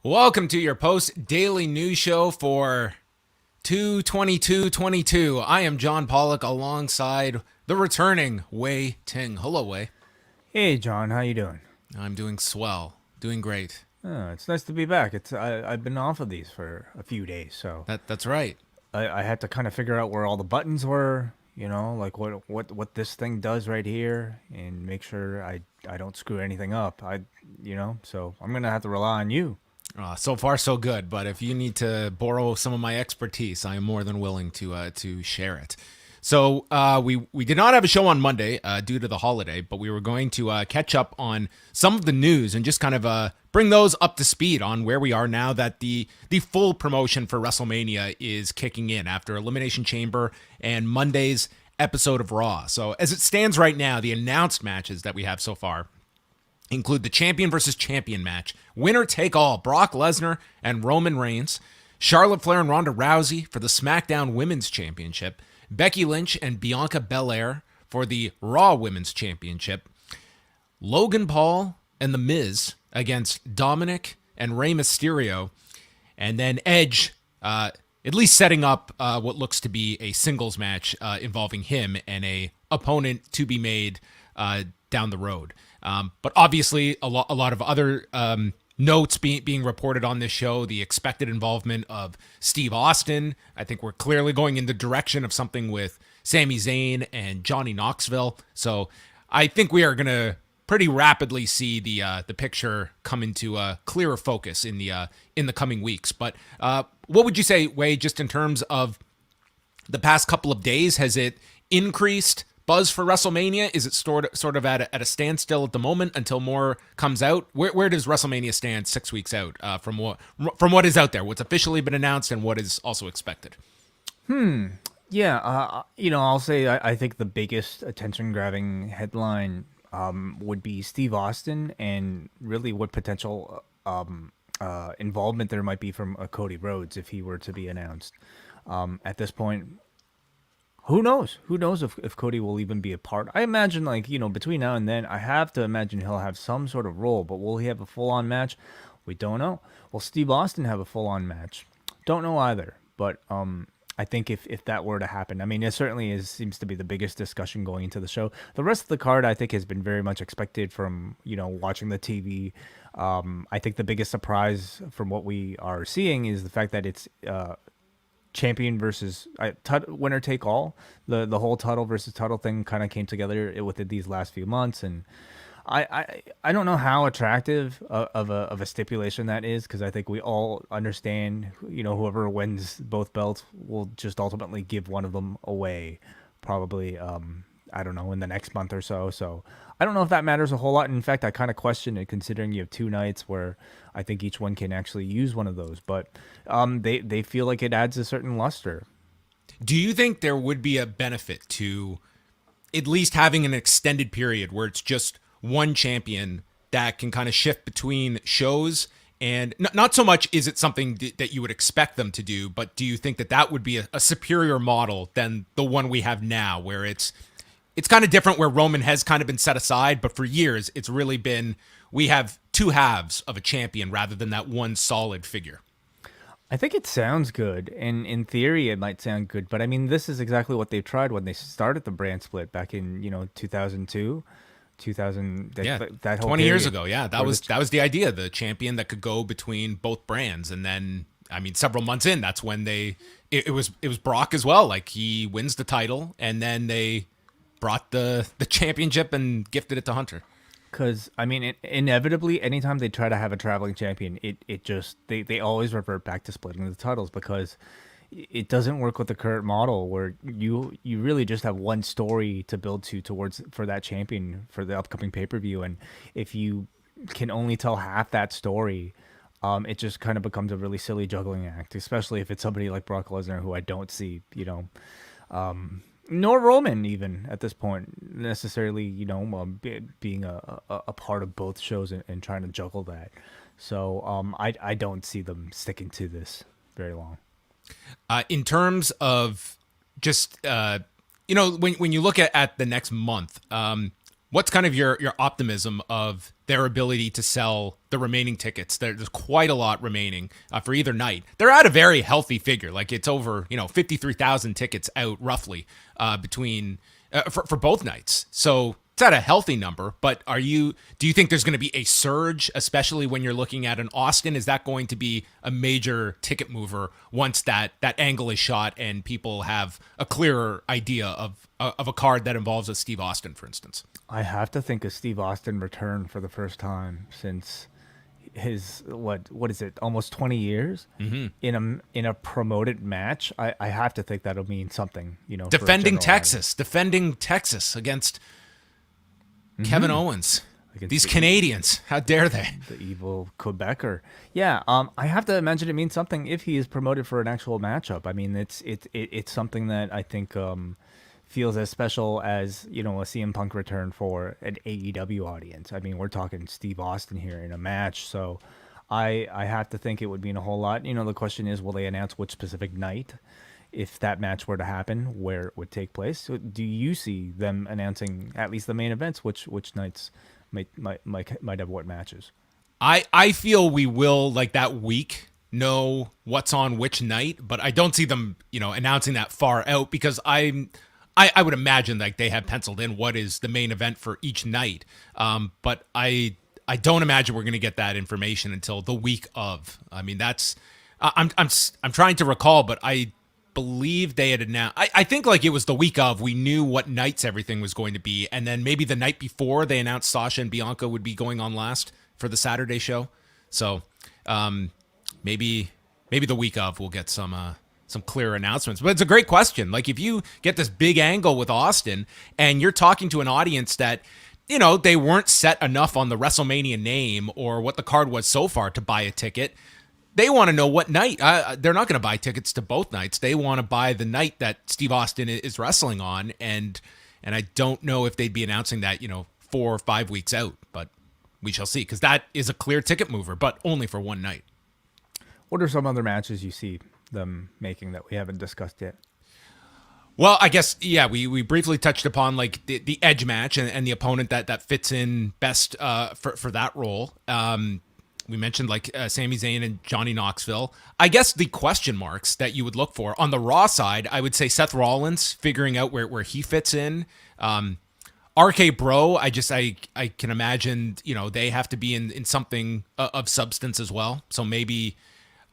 Welcome to your post-daily news show for 2/22/22. I am John Pollock alongside the returning Wai Ting. Hello, Wai. Hey John, how you doing? I'm doing swell. Doing great. Oh, it's nice to be back. I've been off of these for a few days, so That's right. I had to kind of figure out where all the buttons were, like what this thing does right here, and make sure I don't screw anything up. So I'm gonna have to rely on you. So far, so good. But if you need to borrow some of my expertise, I am more than willing to share it. So we did not have a show on Monday due to the holiday, but we were going to catch up on some of the news and just kind of bring those up to speed on where we are now that the full promotion for WrestleMania is kicking in after Elimination Chamber and Monday's episode of Raw. So as it stands right now, the announced matches that we have so far include the champion versus champion match, winner take all, Brock Lesnar and Roman Reigns, Charlotte Flair and Ronda Rousey for the SmackDown Women's Championship, Becky Lynch and Bianca Belair for the Raw Women's Championship, Logan Paul and The Miz against Dominic and Rey Mysterio, and then Edge at least setting up what looks to be a singles match involving him and a opponent to be made down the road. But obviously, a lot of other notes being reported on this show. The expected involvement of Steve Austin. I think we're clearly going in the direction of something with Sami Zayn and Johnny Knoxville. So I think we are going to pretty rapidly see the picture come into a clearer focus in the coming weeks. But what would you say, Wai, just in terms of the past couple of days? Has it increased buzz for WrestleMania? Is it sort of at a standstill at the moment until more comes out? Where does WrestleMania stand 6 weeks out from what is out there, what's officially been announced, and what is also expected? Yeah, I'll say I think the biggest attention-grabbing headline would be Steve Austin, and really what potential involvement there might be from Cody Rhodes if he were to be announced. At this point, who knows? Who knows if Cody will even be a part? I imagine, between now and then, I have to imagine he'll have some sort of role, but will he have a full-on match? We don't know. Will Steve Austin have a full-on match? Don't know either. But I think if that were to happen, I mean, it certainly seems to be the biggest discussion going into the show. The rest of the card, I think, has been very much expected from, watching the TV. I think the biggest surprise from what we are seeing is the fact that it's champion versus winner take all. The whole title versus title thing kind of came together within these last few months, and I don't know how attractive of a stipulation that is, because I think we all understand, whoever wins both belts will just ultimately give one of them away, probably I don't know, in the next month or so. So I don't know if that matters a whole lot. In fact, I kind of question it, considering you have two nights where I think each one can actually use one of those. But they feel like it adds a certain luster. Do you think there would be a benefit to at least having an extended period where it's just one champion that can kind of shift between shows? And not so much is it something that you would expect them to do, but do you think that would be a superior model than the one we have now, where it's kind of different, where Roman has kind of been set aside, but for years it's really been, we have two halves of a champion rather than that one solid figure? I think it sounds good, and in theory it might sound good, but I mean, this is exactly what they've tried when they started the brand split back in 2002, 2000. That whole 20 years period. ago. Yeah, that was the idea, the champion that could go between both brands. And then, I mean, several months in, that's when it was Brock as well. Like, he wins the title, and then they brought the championship and gifted it to Hunter. Because, I mean, inevitably, anytime they try to have a traveling champion, it just, they always revert back to splitting the titles, because it doesn't work with the current model, where you really just have one story to build for that champion for the upcoming pay-per-view. And if you can only tell half that story, it just kind of becomes a really silly juggling act, especially if it's somebody like Brock Lesnar, who I don't see, nor Roman even at this point necessarily, being a part of both shows and trying to juggle that. So I don't see them sticking to this very long. In terms of just, when you look at the next month, What's kind of your optimism of their ability to sell the remaining tickets? There's quite a lot remaining for either night. They're at a very healthy figure, like it's over 53,000 tickets out roughly between for both nights. So it's at a healthy number. But do you think there's going to be a surge, especially when you're looking at an Austin? Is that going to be a major ticket mover once that angle is shot and people have a clearer idea of a card that involves a Steve Austin, for instance? I have to think a Steve Austin return for the first time since his what is it, almost 20 years in a promoted match. I have to think that'll mean something, for a defending general audience. Defending Texas against Kevin Owens. These Canadians, how dare they? The evil Quebecer. Yeah, I have to imagine it means something if he is promoted for an actual matchup. I mean, it's something that I think feels as special as, a CM Punk return for an AEW audience. I mean, we're talking Steve Austin here in a match, so I have to think it would mean a whole lot. The question is, will they announce which specific night, if that match were to happen, where it would take place? So do you see them announcing at least the main events, which nights might have what matches? I feel we will, like, that week know what's on which night, but I don't see them, announcing that far out, because I would imagine like they have penciled in what is the main event for each night. But I don't imagine we're going to get that information until the week of. I mean, I'm trying to recall, but I believe they had announced. I think like it was the week of. We knew what nights everything was going to be, and then maybe the night before they announced Sasha and Bianca would be going on last for the Saturday show. So maybe the week of we'll get some clear announcements. But it's a great question. Like, if you get this big angle with Austin and you're talking to an audience that, they weren't set enough on the WrestleMania name or what the card was so far to buy a ticket, they want to know what night. They're not going to buy tickets to both nights. They want to buy the night that Steve Austin is wrestling on. And I don't know if they'd be announcing that, 4 or 5 weeks out, but we shall see, because that is a clear ticket mover, but only for one night. What are some other matches you see them making that we haven't discussed yet? Well, I guess, yeah, we briefly touched upon like the Edge match and the opponent that fits in best for that role. We mentioned like Sami Zayn and Johnny Knoxville. I guess the question marks that you would look for on the Raw side, I would say Seth Rollins, figuring out where he fits in. RK Bro, I can imagine, they have to be in something of substance as well. So maybe,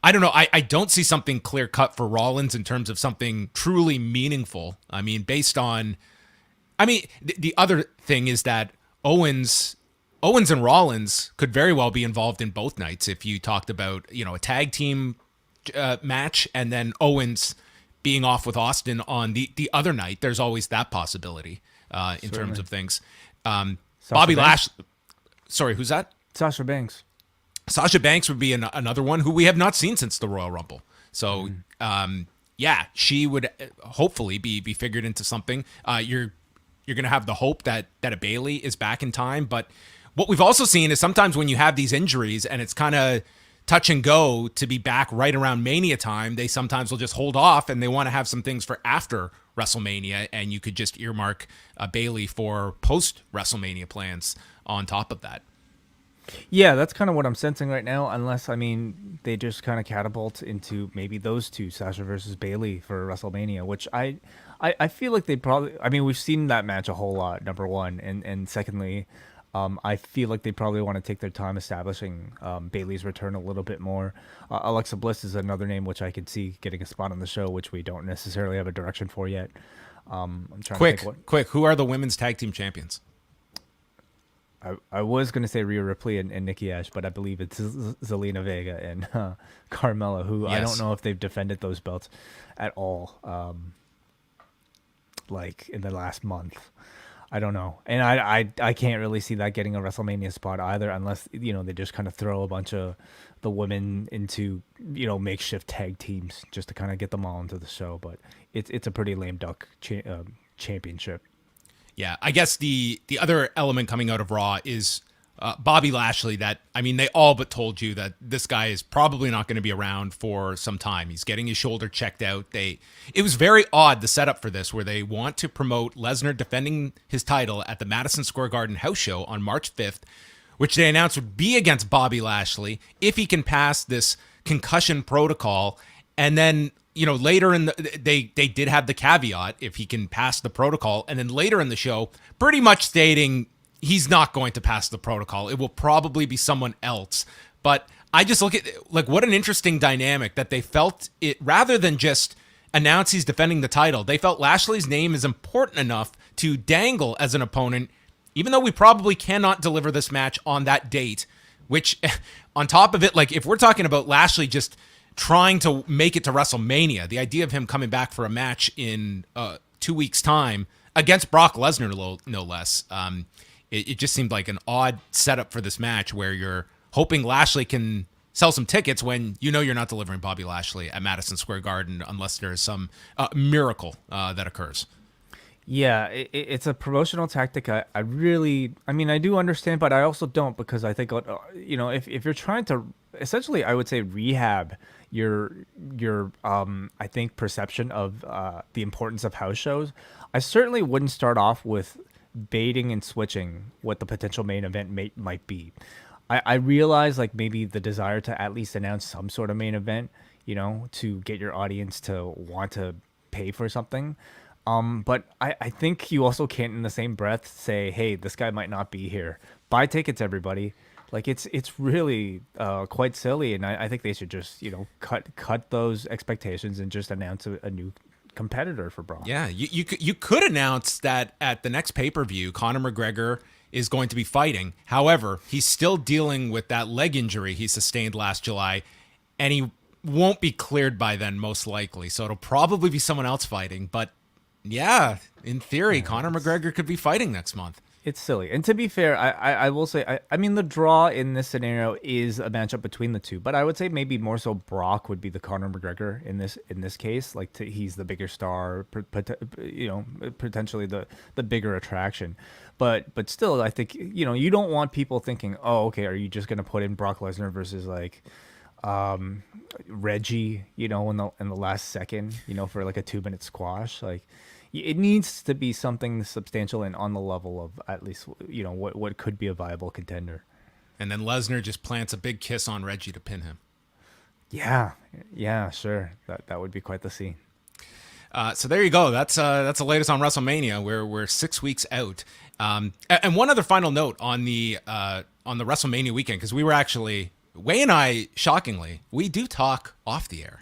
I don't know. I don't see something clear cut for Rollins in terms of something truly meaningful. I mean, the other thing is that Owens and Rollins could very well be involved in both nights. If you talked about, a tag team match and then Owens being off with Austin on the other night, there's always that possibility in terms of things. Bobby Lashley. Sorry, who's that? Sasha Banks. Sasha Banks would be another one who we have not seen since the Royal Rumble. So, she would hopefully be figured into something. You're going to have the hope that a Bayley is back in time. But what we've also seen is sometimes when you have these injuries and it's kind of touch and go to be back right around Mania time, they sometimes will just hold off and they want to have some things for after WrestleMania. And you could just earmark Bayley for post-WrestleMania plans on top of that. Yeah, that's kind of what I'm sensing right now, unless, they just kind of catapult into maybe those two, Sasha versus Bayley for WrestleMania, which I feel like they probably, we've seen that match a whole lot, number one, and secondly, I feel like they probably want to take their time establishing Bayley's return a little bit more. Alexa Bliss is another name which I could see getting a spot on the show, which we don't necessarily have a direction for yet. I'm trying to think quick, who are the women's tag team champions? I was going to say Rhea Ripley and Nikki Ash, but I believe it's Zelina Vega and Carmella, who yes. I don't know if they've defended those belts at all, like in the last month. I don't know. And I can't really see that getting a WrestleMania spot either, unless, they just kind of throw a bunch of the women into, makeshift tag teams just to kind of get them all into the show. But it's a pretty lame duck championship. Yeah, I guess the other element coming out of Raw is Bobby Lashley, that, I mean, they all but told you that this guy is probably not going to be around for some time. He's getting his shoulder checked out. It was very odd, the setup for this, where they want to promote Lesnar defending his title at the Madison Square Garden house show on March 5th, which they announced would be against Bobby Lashley if he can pass this concussion protocol. And then, later they did have the caveat if he can pass the protocol. And then later in the show, pretty much stating he's not going to pass the protocol. It will probably be someone else. But I just look at, like, what an interesting dynamic that they felt it, rather than just announce he's defending the title, they felt Lashley's name is important enough to dangle as an opponent, even though we probably cannot deliver this match on that date, which on top of it, like, if we're talking about Lashley just trying to make it to WrestleMania, the idea of him coming back for a match in 2 weeks' time against Brock Lesnar, no less, it just seemed like an odd setup for this match where you're hoping Lashley can sell some tickets when you're not delivering Bobby Lashley at Madison Square Garden unless there's some miracle that occurs. Yeah, it's a promotional tactic. I do understand, but I also don't, because I think, if you're trying to essentially, I would say, rehab your I think perception of the importance of house shows, I certainly wouldn't start off with baiting and switching what the potential main event might be. I realize, like, maybe the desire to at least announce some sort of main event, to get your audience to want to pay for something. But I think you also can't in the same breath say, hey, this guy might not be here. Buy tickets, everybody. Like, it's really quite silly, and I think they should just, cut those expectations and just announce a new competitor for Brock. Yeah, you could announce that at the next pay-per-view, Conor McGregor is going to be fighting. However, he's still dealing with that leg injury he sustained last July, and he won't be cleared by then, most likely. So it'll probably be someone else fighting. But yeah, in theory, Conor McGregor could be fighting next month. It's silly. And to be fair, I will say, I mean, the draw in this scenario is a matchup between the two, but I would say maybe more so Brock would be the Conor McGregor in this case. Like, he's the bigger star, potentially the bigger attraction. But still, I think, you don't want people thinking, oh, okay, are you just going to put in Brock Lesnar versus, like, Reggie, in the last second, for like a 2-minute squash? Like, it needs to be something substantial and on the level of at least, what could be a viable contender. And then Lesnar just plants a big kiss on Reggie to pin him. Yeah, sure. That would be quite the scene. So there you go. That's the latest on WrestleMania. We're 6 weeks out. And one other final note on the WrestleMania weekend, because we were actually, Wai and I, shockingly, we do talk off the air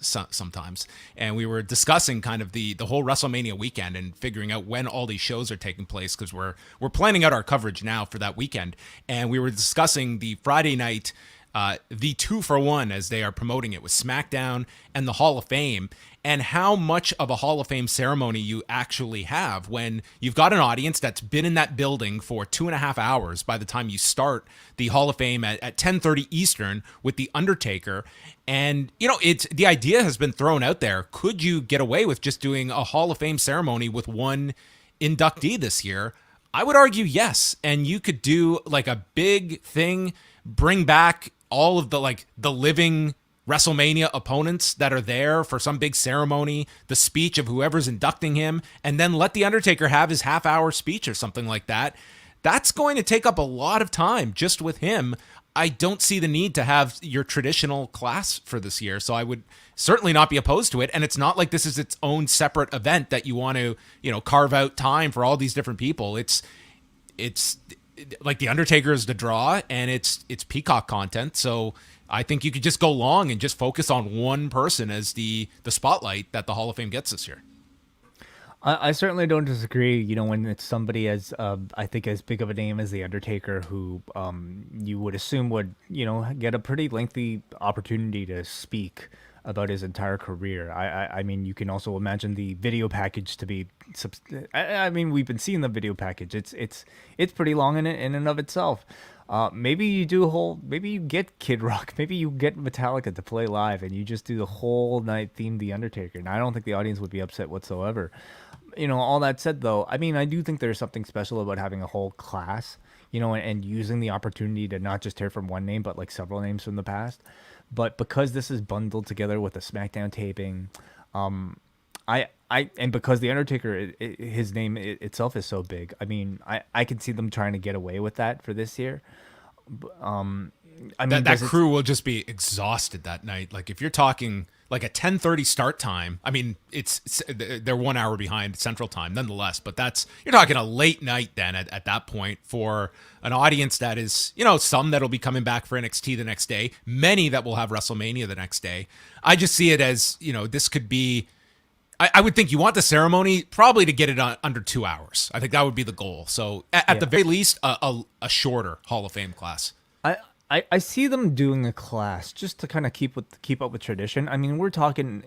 sometimes, and we were discussing kind of the whole WrestleMania weekend and figuring out when all these shows are taking place, because we're planning out our coverage now for that weekend, and we were discussing the Friday night, the 2-for-1, as they are promoting it, with SmackDown and the Hall of Fame, and how much of a Hall of Fame ceremony you actually have when you've got an audience that's been in that building for 2.5 hours by the time you start the Hall of Fame at 10:30 Eastern with The Undertaker. And, it's the idea has been thrown out there. Could you get away with just doing a Hall of Fame ceremony with one inductee this year? I would argue yes. And you could do like a big thing, bring back all of the living WrestleMania opponents that are there for some big ceremony, the speech of whoever's inducting him, and then let The Undertaker have his half-hour speech or something like that. That's going to take up a lot of time just with him. I don't see the need to have your traditional class for this year, so I would certainly not be opposed to it. And it's not like this is its own separate event that you want to, carve out time for all these different people. It's like The Undertaker is the draw, and it's Peacock content, so I think you could just go long and just focus on one person as the spotlight that the Hall of Fame gets this year. I certainly don't disagree. When it's somebody as I think as big of a name as The Undertaker, who you would assume would get a pretty lengthy opportunity to speak about his entire career. I mean, you can also imagine the video package to be. I mean, we've been seeing the video package. It's pretty long in and of itself. Maybe you do maybe you get Kid Rock, maybe you get Metallica to play live, and you just do the whole night theme The Undertaker. And I don't think the audience would be upset whatsoever. All that said, though, I mean, I do think there's something special about having a whole class. and using the opportunity to not just hear from one name, but like several names from the past. But because this is bundled together with a SmackDown taping, and because the Undertaker, his name itself is so big. I mean, I can see them trying to get away with that for this year. I mean, that crew will just be exhausted that night. Like if you're talking like a 10:30 start time, I mean, they're 1 hour behind Central Time nonetheless, but you're talking a late night then at that point for an audience that is, some that'll be coming back for NXT the next day, many that will have WrestleMania the next day. I just see it as, this could be, I would think you want the ceremony probably to get it under 2 hours. I think that would be the goal. So at the very least, a shorter Hall of Fame class. I see them doing a class just to kind of keep up with tradition. I mean, we're talking,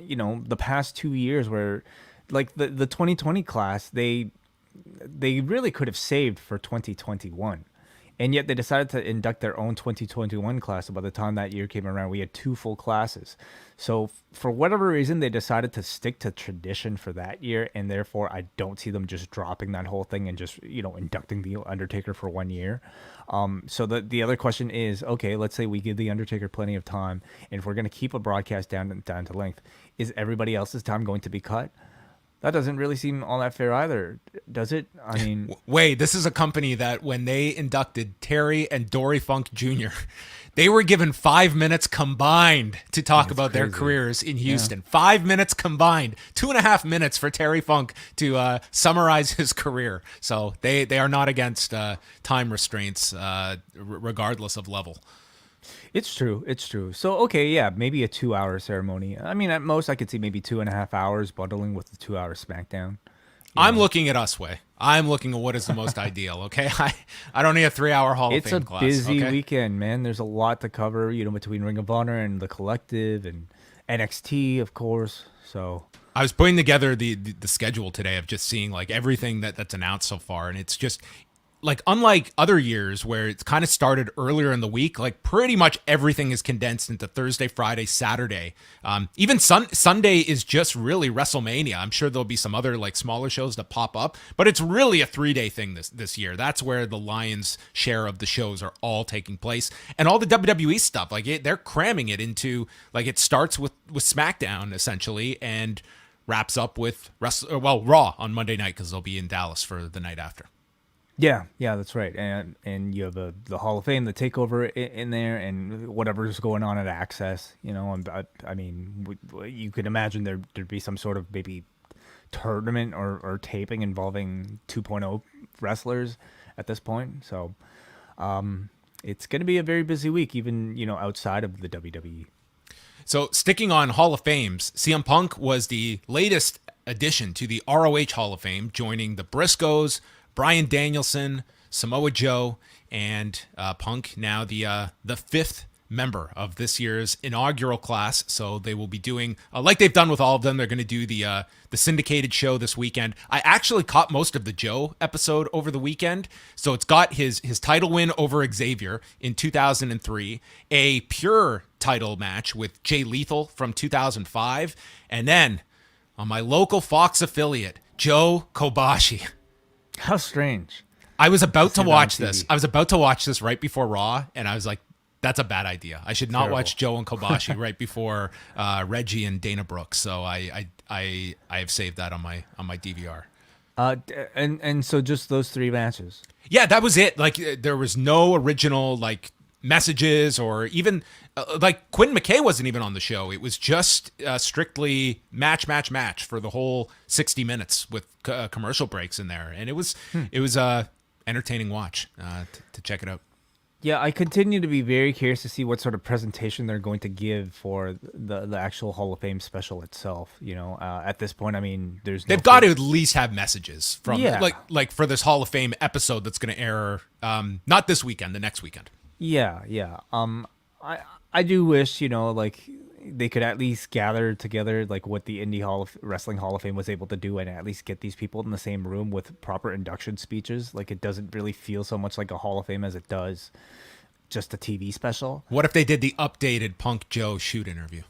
the past 2 years where, like the 2020 class, they really could have saved for 2021, and yet they decided to induct their own 2021 class. And by the time that year came around, we had 2 full classes. So for whatever reason, they decided to stick to tradition for that year, and therefore I don't see them just dropping that whole thing and just inducting the Undertaker for 1 year. So the other question is, okay, let's say we give the Undertaker plenty of time, and if we're going to keep a broadcast down to length, is everybody else's time going to be cut? That doesn't really seem all that fair either, does it? I mean, wait, this is a company that when they inducted Terry and Dory Funk Jr., they were given 5 minutes combined to talk about their careers in Houston. Yeah. 5 minutes combined, 2.5 minutes for Terry Funk to summarize his career. So they are not against time restraints, regardless of level. It's true. So, okay, yeah, maybe a 2-hour ceremony. I mean, at most, I could see maybe 2.5 hours bundling with the 2-hour SmackDown. I'm looking at us, Way. I'm looking at what is the most ideal, okay? I don't need a 3-hour Hall of Fame class. It's a busy weekend, man. There's a lot to cover, between Ring of Honor and the Collective and NXT, of course. So I was putting together the schedule today of just seeing like everything that's announced so far, and it's just like unlike other years where it's kind of started earlier in the week, like pretty much everything is condensed into Thursday, Friday, Saturday. Even Sunday is just really WrestleMania. I'm sure there'll be some other like smaller shows that pop up, but it's really a 3-day thing this year. That's where the lion's share of the shows are all taking place, and all the WWE stuff, like they're cramming it into like it starts with SmackDown essentially and wraps up with Raw on Monday night because they'll be in Dallas for the night after. Yeah, that's right. And you have the Hall of Fame, the takeover in there, and whatever's going on at Access. I mean, you could imagine there'd be some sort of maybe tournament or taping involving 2.0 wrestlers at this point. So it's going to be a very busy week, even outside of the WWE. So sticking on Hall of Fames, CM Punk was the latest addition to the ROH Hall of Fame, joining the Briscoes, Bryan Danielson, Samoa Joe, and Punk, now the fifth member of this year's inaugural class. So they will be doing, like they've done with all of them, they're going to do the syndicated show this weekend. I actually caught most of the Joe episode over the weekend. So it's got his title win over Xavier in 2003, a pure title match with Jay Lethal from 2005, and then on my local Fox affiliate, Joe Kobashi. How strange. I was about to watch this. I was about to watch this right before Raw, and I was like, that's a bad idea. I should not watch Joe and Kobashi right before Reggie and Dana Brooks. So I have saved that on my DVR. And so just those 3 matches. Yeah, that was it. Like there was no original like messages or even like Quinn McKay wasn't even on the show. It was just strictly match for the whole 60 minutes with commercial breaks in there, and it was entertaining watch to check it out. Yeah, I continue to be very curious to see what sort of presentation they're going to give for the actual Hall of Fame special itself. At this point, I mean, they've got to at least have messages from like for this Hall of Fame episode that's going to air not this weekend, the next weekend. Yeah. I do wish, like they could at least gather together like what the Wrestling Hall of Fame was able to do, and at least get these people in the same room with proper induction speeches. Like it doesn't really feel so much like a Hall of Fame as it does just a TV special. What if they did the updated Punk Joe shoot interview?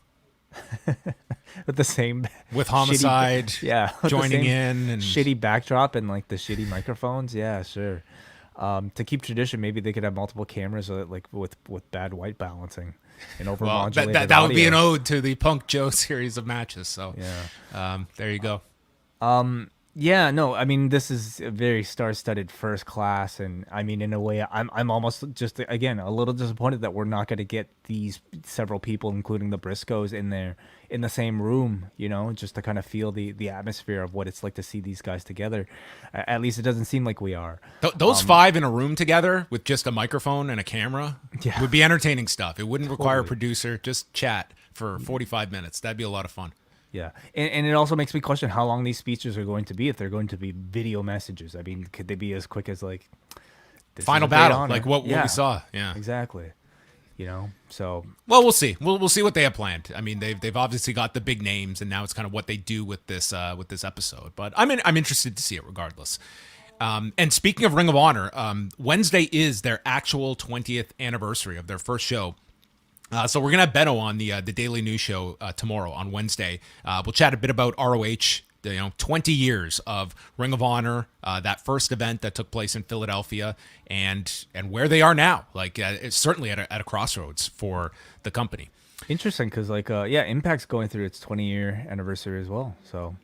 With the same with Homicide joining in and shitty backdrop and like the shitty microphones. Yeah, sure. To keep tradition, maybe they could have multiple cameras, like with bad white balancing and over Well, modulated that would be an audio. ode to the Punk Joe series of matches. So, Yeah. there you go. Yeah, no, I mean this is a very star-studded first class, and I mean in a way, I'm almost just again a little disappointed that we're not going to get these several people, including the Briscoes, in the same room, just to kind of feel the atmosphere of what it's like to see these guys together. At least it doesn't seem like we are. Those five in a room together with just a microphone and a camera Yeah. would be entertaining stuff. It wouldn't require a Totally. producer, just chat for 45 minutes. That'd be a lot of fun. Yeah, and it also makes me question how long these speeches are going to be if they're going to be video messages. I mean, could they be as quick as like this is Final a great battle, honor? like what Yeah, we saw. Yeah. exactly. So Well, we'll see. We'll see what they have planned. I mean, they've obviously got the big names, and now it's kind of what they do with this episode. But I'm interested to see it regardless. And speaking of Ring of Honor, Wednesday is their actual 20th anniversary of their first show. So we're gonna have Benno on the Daily News Show tomorrow on Wednesday. We'll chat a bit about ROH. 20 years of Ring of Honor, that first event that took place in Philadelphia, and where they are now. Like it's certainly at a crossroads for the company. interesting because Impact's going through its 20-year anniversary as well. So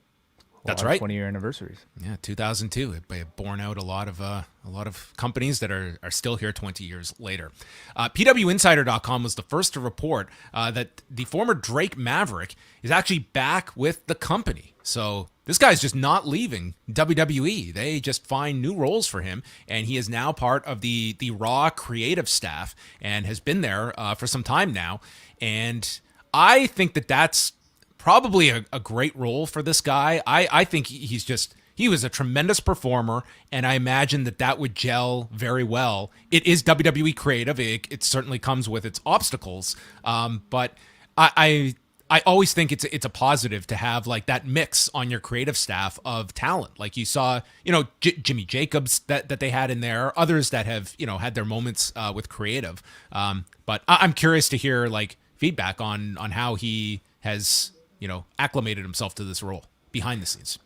That's right. 20-year anniversaries. Yeah, 2002. It borne out a lot of companies that are still here 20 years later. PWInsider.com was the first to report that the former Drake Maverick is actually back with the company. So this guy's just not leaving WWE. They just find new roles for him, and he is now part of the Raw creative staff and has been there for some time now. And I think that's probably a great role for this guy. I think he was a tremendous performer, and I imagine that would gel very well. It is WWE creative. It certainly comes with its obstacles, but I always think it's a positive to have like that mix on your creative staff of talent. Like you saw, Jimmy Jacobs that they had in there, others that have, had their moments with creative. But I'm curious to hear like feedback on how he has, acclimated himself to this role behind the scenes.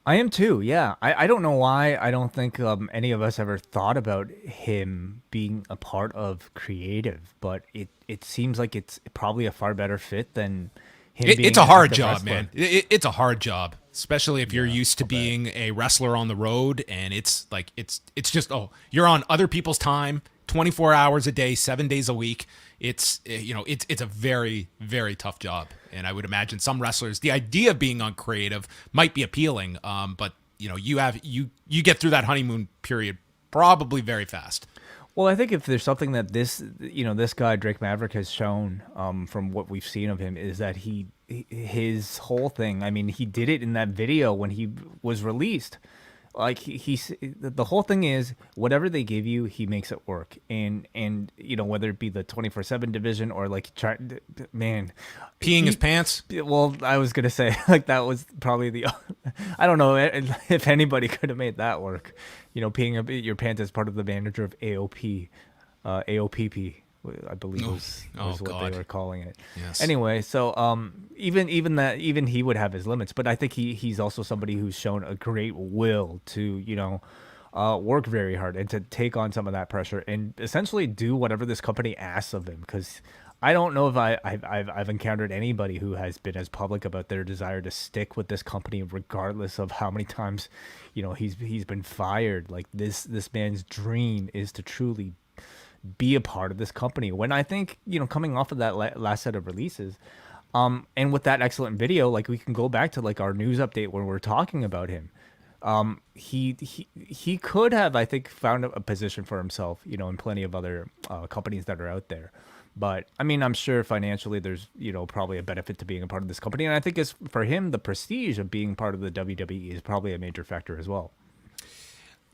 I am too. Yeah, I don't know why. I don't think any of us ever thought about him being a part of creative, but it seems like it's probably a far better fit than him being It's a an hard active job, wrestler. man. It's a hard job, especially if you're used to being a wrestler on the road, and it's just you're on other people's time, 24 hours a day, 7 days a week. It's a very, very tough job, and I would imagine some wrestlers, the idea of being on creative might be appealing, but you get through that honeymoon period probably very fast. Well, I think if there's something that this guy Drake Maverick has shown from what we've seen of him is that his whole thing. I mean, he did it in that video when he was released. Like the whole thing is whatever they give you, he makes it work. And whether it be the 24/7 division or like Peeing his pants. Well, I was gonna say like that was probably I don't know if anybody could have made that work. Peeing your pants as part of the manager of AOP, AOPP, I believe was what God. they were calling it. Yes. Anyway, so even he would have his limits, but I think he's also somebody who's shown a great will to work very hard and to take on some of that pressure and essentially do whatever this company asks of him. Because I don't know if I've encountered anybody who has been as public about their desire to stick with this company regardless of how many times he's been fired. Like this man's dream is to truly be a part of this company. When I think coming off of that last set of releases, and with that excellent video, like we can go back to like our news update when we're talking about him. He could have, I think, found a position for himself, in plenty of other companies that are out there. But I mean, I'm sure financially there's probably a benefit to being a part of this company, and I think it's for him the prestige of being part of the WWE is probably a major factor as well.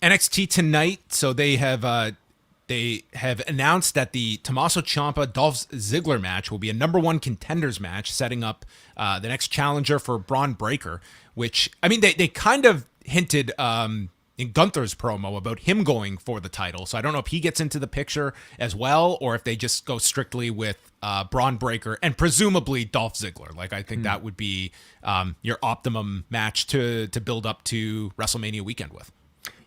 NXT tonight, so they have announced that the Tommaso Ciampa Dolph Ziggler match will be a number one contenders match, setting up the next challenger for Braun Breaker. Which I mean, they kind of hinted in Gunther's promo about him going for the title. So I don't know if he gets into the picture as well, or if they just go strictly with Braun Breaker and presumably Dolph Ziggler. Like I think that would be your optimum match to build up to WrestleMania weekend with.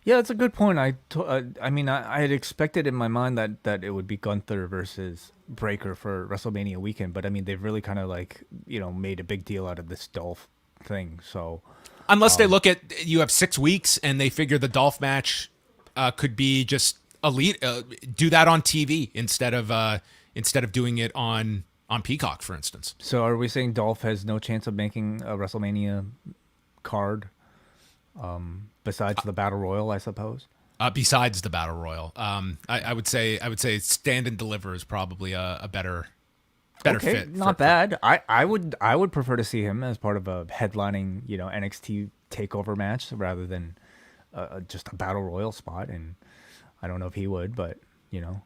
Yeah, that's a good point. I mean, I had expected in my mind that it would be Gunther versus Breaker for WrestleMania weekend, but I mean, they've really kind of like, made a big deal out of this Dolph thing. So, Unless they look at you have 6 weeks and they figure the Dolph match could be just elite, do that on TV instead of doing it on Peacock, for instance. so are we saying Dolph has no chance of making a WrestleMania card, besides the Battle Royal, I suppose? Besides the Battle Royal, I would say Stand and Deliver is probably a better Okay, fit. not bad. I would prefer to see him as part of a headlining, NXT takeover match rather than just a battle royal spot. And I don't know if he would, but yeah.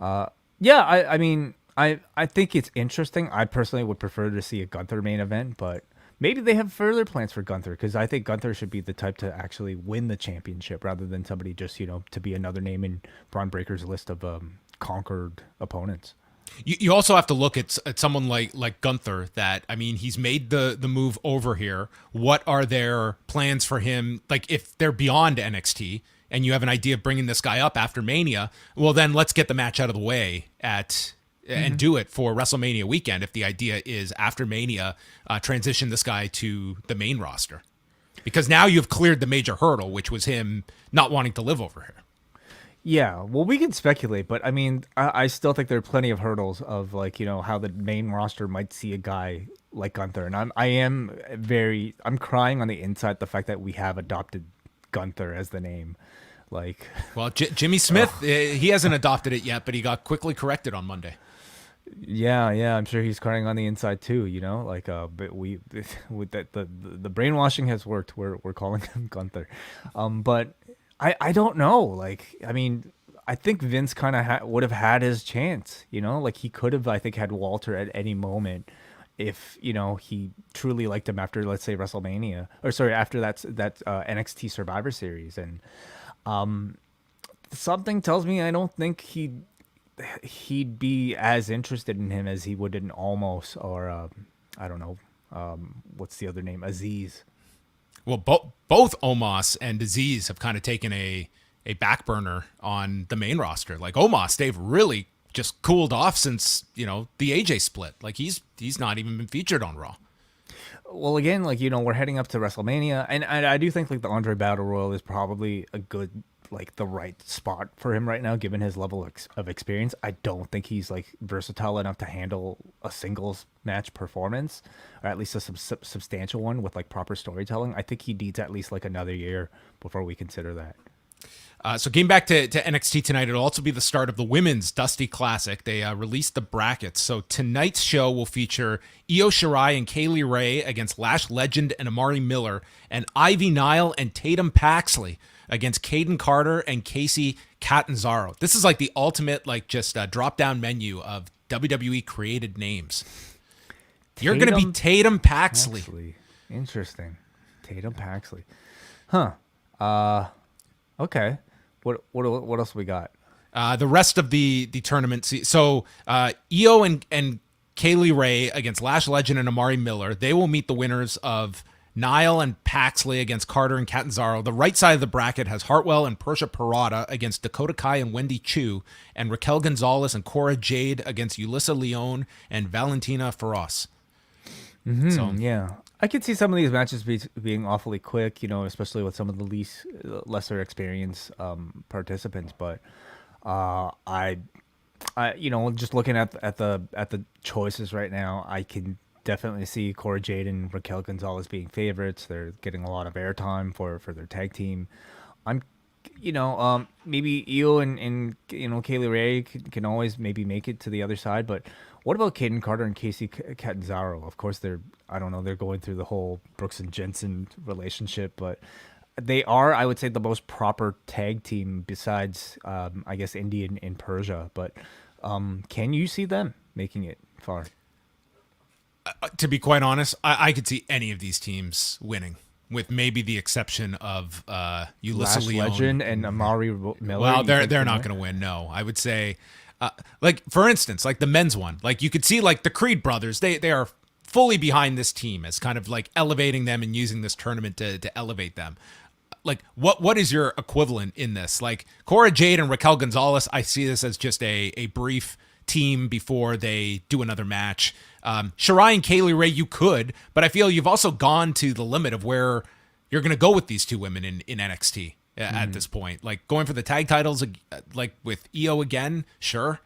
I mean, I think it's interesting. I personally would prefer to see a Gunther main event, but maybe they have further plans for Gunther because I think Gunther should be the type to actually win the championship rather than somebody just to be another name in Braun Breaker's list of conquered opponents. You also have to look at someone like Gunther. That, I mean, he's made the move over here. What are their plans for him? Like, if they're beyond NXT and you have an idea of bringing this guy up after Mania, well, then let's get the match out of the way and do it for WrestleMania weekend. If the idea is after Mania, transition this guy to the main roster, because now you've cleared the major hurdle, which was him not wanting to live over here. Yeah, well, we can speculate, but I mean, I still think there are plenty of hurdles of like how the main roster might see a guy like Gunther, and I'm crying on the inside the fact that we have adopted Gunther as the name, like. Well, Jimmy Smith, he hasn't adopted it yet, but he got quickly corrected on Monday. Yeah, I'm sure he's crying on the inside too, like but we with that the brainwashing has worked. We're calling him Gunther, but. I don't know. Like, I mean, I think Vince kind of would have had his chance, like he could have, I think, had Walter at any moment if, he truly liked him after, let's say, WrestleMania, or sorry, after that NXT Survivor Series. And something tells me I don't think he'd be as interested in him as he would in Almost, or I don't know, what's the other name? Aziz. Well, both Omos and Aziz have kind of taken a back burner on the main roster. Like Omos, they've really just cooled off since the AJ split. Like he's not even been featured on Raw. Well, again, like we're heading up to WrestleMania, and I do think like the Andre Battle Royal is probably a good, like, the right spot for him right now, given his level of experience. I don't think he's like versatile enough to handle a singles match performance, or at least a substantial one with like proper storytelling. I think he needs at least like another year before we consider that. So getting back to NXT tonight, it'll also be the start of the Women's Dusty Classic. They released the brackets. So tonight's show will feature Io Shirai and Kaylee Ray against Lash Legend and Amari Miller, and Ivy Nile and Tatum Paxley against Caden Carter and Casey Catanzaro. This is like the ultimate, like, just drop-down menu of WWE created names. You're going to be Tatum Paxley. Interesting. Tatum Paxley. Huh. Okay. What else we got? The rest of the tournament. So Io and Kaylee Ray against Lash Legend and Amari Miller. They will meet the winners of Nile and Paxley against Carter and Catanzaro. The right side of the bracket has Hartwell and Persha Parada against Dakota Kai and Wendy Chu, and Raquel Gonzalez and Cora Jade against Yulissa Leone and Valentina Feroz. Mm-hmm, so yeah, I could see some of these matches being awfully quick, especially with some of the lesser experienced participants. But I just looking at the choices right now, I can definitely see Cora Jade and Raquel Gonzalez being favorites. They're getting a lot of airtime for their tag team. I'm, maybe Io and Kaylee Ray can always maybe make it to the other side. But what about Caden Carter and Casey Catanzaro? Of course, they're going through the whole Brooks and Jensen relationship, but they are, I would say, the most proper tag team besides, I guess, Indy and Persia. But can you see them making it far? To be quite honest, I could see any of these teams winning, with maybe the exception of Yulissa Leone. Legend and Amari Miller. Well, they're not going to win. No, I would say, like, for instance, like the men's one, like you could see like the Creed brothers, they are fully behind this team as kind of like elevating them and using this tournament to elevate them. like what is your equivalent in this? Like Cora Jade and Raquel Gonzalez, I see this as just a brief team before they do another match. Shirai and Kaylee Ray, you could, but I feel you've also gone to the limit of where you're going to go with these two women in NXT at this point. Like going for the tag titles, like with Io again, sure.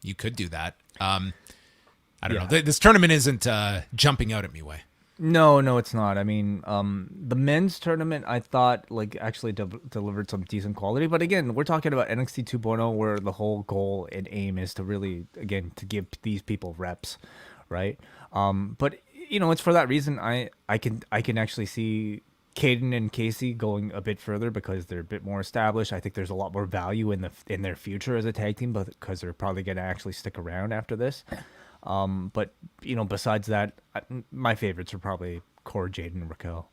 You could do that. I don't know. This tournament isn't jumping out at me, Way. No, it's not. I mean, the men's tournament, I thought, like, actually delivered some decent quality. But again, we're talking about NXT 2.0, where the whole goal and aim is to really, again, to give these people reps, right? But it's for that reason I can actually see Caden and Casey going a bit further because they're a bit more established. I think there's a lot more value in their future as a tag team, because they're probably going to actually stick around after this. But besides that, my favorites are probably Cora, Jade, and Raquel.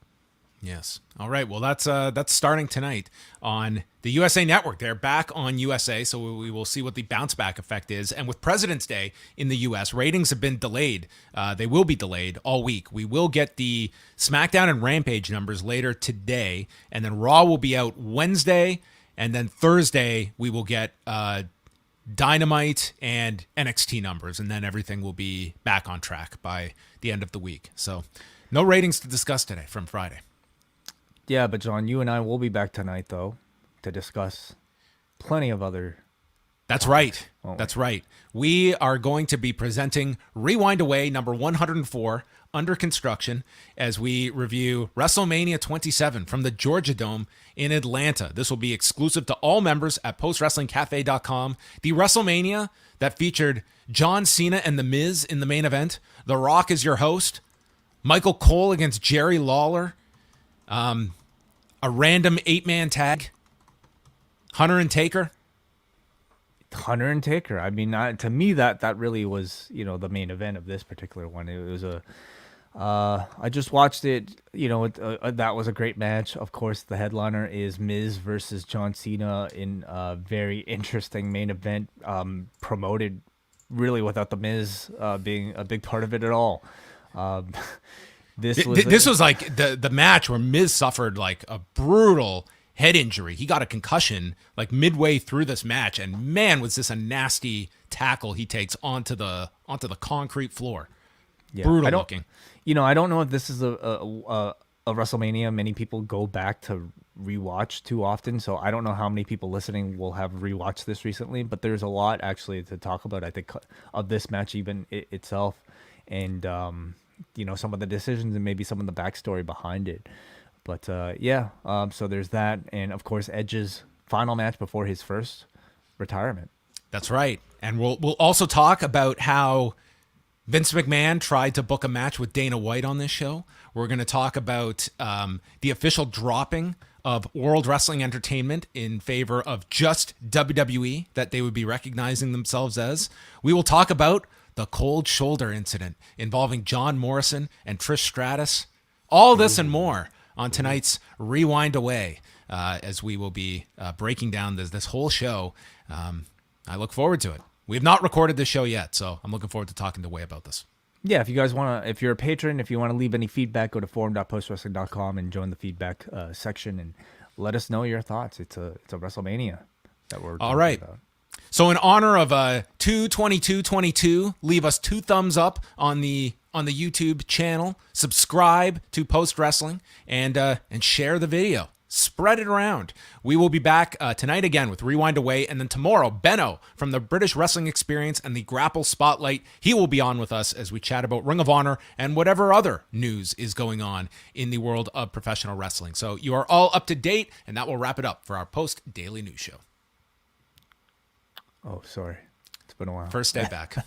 Yes. All right. Well, that's starting tonight on the USA Network. They're back on USA, so we will see what the bounce back effect is. And with President's Day in the US, ratings have been delayed. They will be delayed all week. We will get the SmackDown and Rampage numbers later today, and then Raw will be out Wednesday, and then Thursday we will get Dynamite and NXT numbers, and then everything will be back on track by the end of the week. So no ratings to discuss today from Friday. Yeah, but John, you and I will be back tonight, though, to discuss plenty of other... That's right. That's right. We are going to be presenting Rewind-A-Wai number 104, under construction, as we review WrestleMania 27 from the Georgia Dome in Atlanta. This will be exclusive to all members at postwrestlingcafe.com. The WrestleMania that featured John Cena and The Miz in the main event. The Rock is your host. Michael Cole against Jerry Lawler. A random 8-man tag. Hunter and Taker. I mean, to me, that really was, the main event of this particular one. It was I just watched it, that was a great match. Of course, the headliner is Miz versus John Cena in a very interesting main event, promoted really without the Miz being a big part of it at all. This was like the match where Miz suffered like a brutal head injury. He got a concussion like midway through this match, and man, was this a nasty tackle he takes onto the concrete floor. Yeah, brutal looking. I don't know if this is a WrestleMania many people go back to rewatch too often, so I don't know how many people listening will have rewatched this recently, but there's a lot actually to talk about, I think, of this match even itself, and some of the decisions and maybe some of the backstory behind it. But so there's that, and of course Edge's final match before his first retirement. That's right. And we'll also talk about how Vince McMahon tried to book a match with Dana White on this show. We're going to talk about the official dropping of World Wrestling Entertainment in favor of just WWE, that they would be recognizing themselves as. We will talk about the cold shoulder incident involving John Morrison and Trish Stratus. All this and more on tonight's Rewind-A-Wai, as we will be breaking down this whole show. I look forward to it. We have not recorded this show yet, so I'm looking forward to talking to Way about this. Yeah, if you guys want to, if you're a patron, if you want to leave any feedback, go to forum.postwrestling.com and join the feedback section and let us know your thoughts. It's a WrestleMania that we're all right about. So in honor of 2/22/22, leave us 2 thumbs up on the YouTube channel, subscribe to Post Wrestling, and share the video. Spread it around. We will be back tonight again with Rewind-A-Wai, and then tomorrow, Benno from the British Wrestling Experience and the Grapple Spotlight. He will be on with us as we chat about Ring of Honor and whatever other news is going on in the world of professional wrestling. So you are all up to date, and that will wrap it up for our post-daily news show. Oh, sorry. It's been a while. First day back.